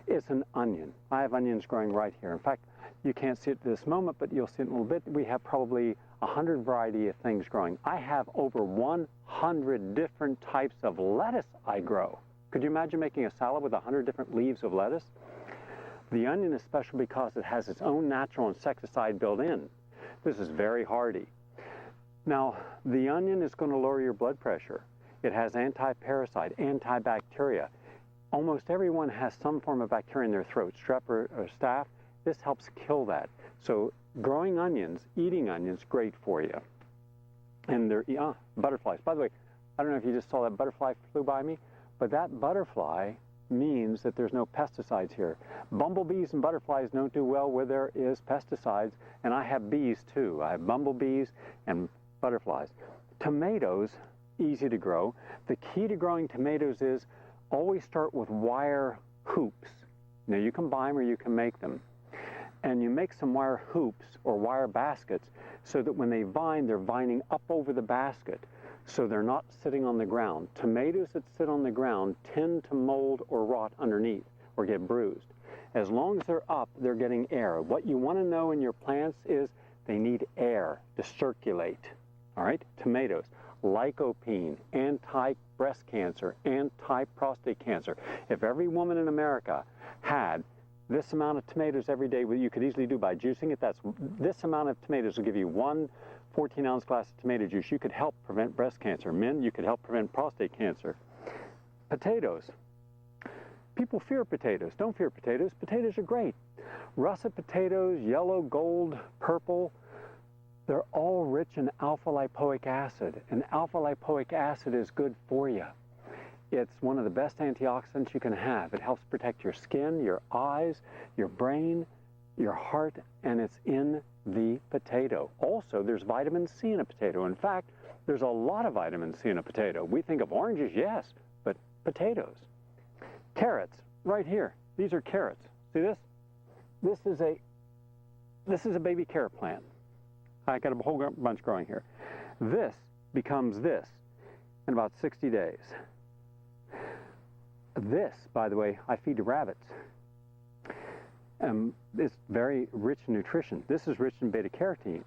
It's an onion. I have onions growing right here. In fact, you can't see it at this moment, but you'll see it in a little bit. We have probably 100 variety of things growing. I have over 100 different types of lettuce I grow. Could you imagine making a salad with 100 different leaves of lettuce? The onion is special because it has its own natural insecticide built in. This is very hardy. Now, the onion is going to lower your blood pressure. It has anti-parasite, antibacteria. Almost everyone has some form of bacteria in their throat, strep or staph. This helps kill that. So growing onions, eating onions, great for you. And they're butterflies. By the way, I don't know if you just saw that butterfly flew by me, but that butterfly means that there's no pesticides here. Bumblebees and butterflies don't do well where there is pesticides, and I have bees too. I have bumblebees and butterflies. Tomatoes, easy to grow. The key to growing tomatoes is always start with wire hoops. Now you can buy them or you can make them. And you make some wire hoops or wire baskets so that when they vine, they're vining up over the basket, so they're not sitting on the ground. Tomatoes that sit on the ground tend to mold or rot underneath or get bruised. As long as they're up, they're getting air. What you want to know in your plants is they need air to circulate. All right? Tomatoes, lycopene, anti-breast cancer, anti-prostate cancer. If every woman in America had this amount of tomatoes every day, what you could easily do by juicing it, this amount of tomatoes will give you one 14-ounce glass of tomato juice. You could help prevent breast cancer. Men, you could help prevent prostate cancer. Potatoes. People fear potatoes. Don't fear potatoes. Potatoes are great. Russet potatoes, yellow, gold, purple, they're all rich in alpha-lipoic acid. And alpha-lipoic acid is good for you. It's one of the best antioxidants you can have. It helps protect your skin, your eyes, your brain, your heart, and it's in the potato. Also, there's vitamin C in a potato. In fact, there's a lot of vitamin C in a potato. We think of oranges, yes, but potatoes. Carrots, right here. These are carrots. See this? This is a baby carrot plant. I got a whole bunch growing here. This becomes this in about 60 days. This, by the way, I feed to rabbits. It's very rich in nutrition. This is rich in beta-carotenes.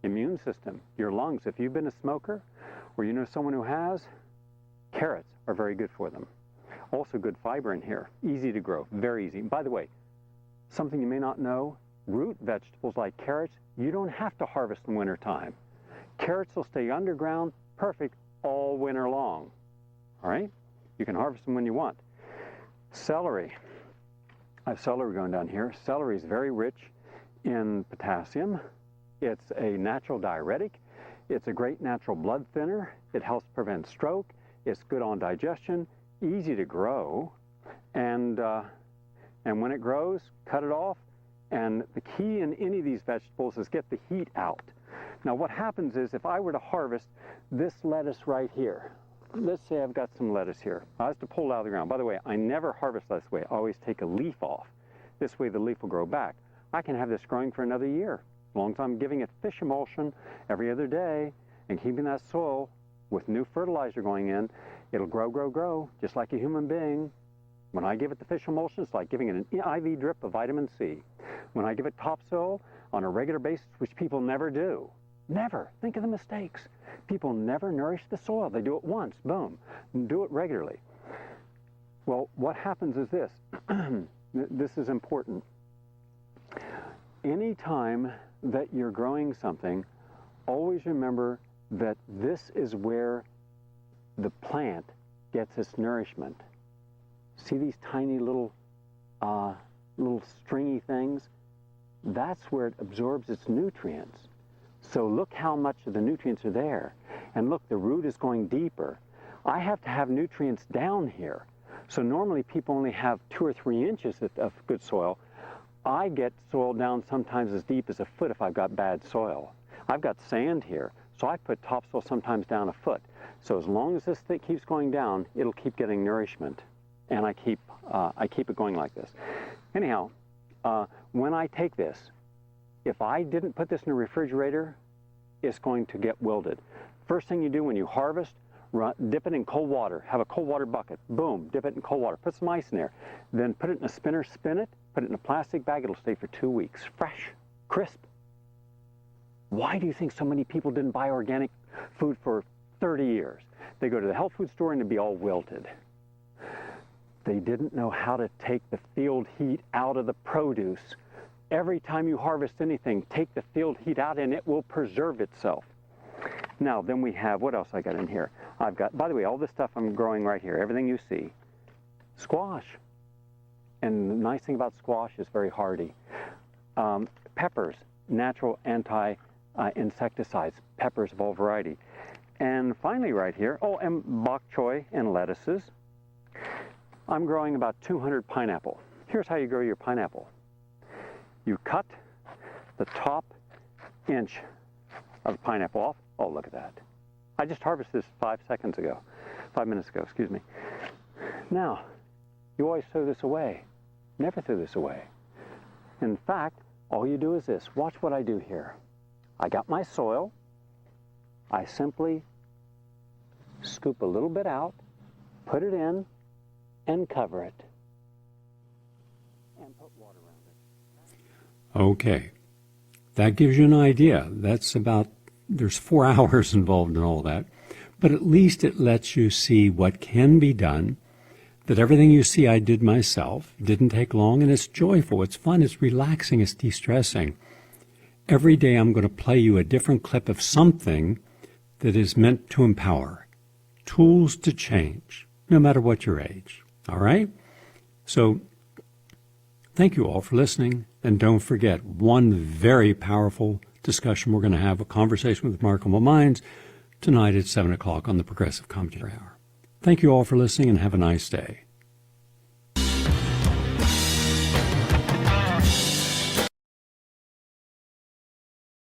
Immune system, your lungs. If you've been a smoker or you know someone who has, carrots are very good for them. Also good fiber in here. Easy to grow, very easy. By the way, something you may not know, root vegetables like carrots, you don't have to harvest in winter time. Carrots will stay underground, perfect, all winter long. All right? You can harvest them when you want. Celery. I have celery going down here. Celery is very rich in potassium. It's a natural diuretic. It's a great natural blood thinner. It helps prevent stroke. It's good on digestion, easy to grow. And when it grows, cut it off. And the key in any of these vegetables is get the heat out. Now what happens is if I were to harvest this lettuce right here, let's say I've got some lettuce here. I have to pull it out of the ground. By the way, I never harvest this way. I always take a leaf off. This way the leaf will grow back. I can have this growing for another year, as long as I'm giving it fish emulsion every other day and keeping that soil with new fertilizer going in. It'll grow, grow, grow, just like a human being. When I give it the fish emulsion, it's like giving it an IV drip of vitamin C. When I give it topsoil on a regular basis, which people never do, never, think of the mistakes. People never nourish the soil. They do it once, boom, do it regularly. Well, what happens is this. This is important. Anytime that you're growing something, always remember that this is where the plant gets its nourishment. See these tiny little stringy things? That's where it absorbs its nutrients. So look how much of the nutrients are there. And look, the root is going deeper. I have to have nutrients down here. So normally people only have 2 or 3 inches of good soil. I get soil down sometimes as deep as a foot if I've got bad soil. I've got sand here, so I put topsoil sometimes down a foot. So as long as this thing keeps going down, it'll keep getting nourishment. And I keep it going like this. Anyhow, when I take this, if I didn't put this in a refrigerator, it's going to get wilted. First thing you do when you harvest, dip it in cold water. Have a cold water bucket. Boom, dip it in cold water. Put some ice in there. Then put it in a spinner, spin it, put it in a plastic bag. It'll stay for 2 weeks. Fresh, crisp. Why do you think so many people didn't buy organic food for 30 years? They go to the health food store and it'd be all wilted. They didn't know how to take the field heat out of the produce. Every time you harvest anything, take the field heat out and it will preserve itself. Now, then we have, what else I got in here? I've got, by the way, all this stuff I'm growing right here, everything you see. Squash. And the nice thing about squash is very hardy. Peppers, natural anti-insecticides, peppers of all variety. And finally right here, and bok choy and lettuces. I'm growing about 200 pineapple. Here's how you grow your pineapple. You cut the top inch of the pineapple off. Oh, look at that. I just harvested this 5 minutes ago, excuse me. Now, you always throw this away. Never throw this away. In fact, all you do is this. Watch what I do here. I got my soil. I simply scoop a little bit out, put it in, and cover it. And put water around it. Okay. That gives you an idea. There's 4 hours involved in all that. But at least it lets you see what can be done, that everything you see I did myself. It didn't take long, and it's joyful, it's fun, it's relaxing, it's de-stressing. Every day I'm going to play you a different clip of something that is meant to empower. Tools to change. no matter what your age. All right? So thank you all for listening. And don't forget, one very powerful discussion we're going to have, a conversation with Remarkable Minds, tonight at 7 o'clock on the Progressive Commentary Hour. Thank you all for listening and have a nice day.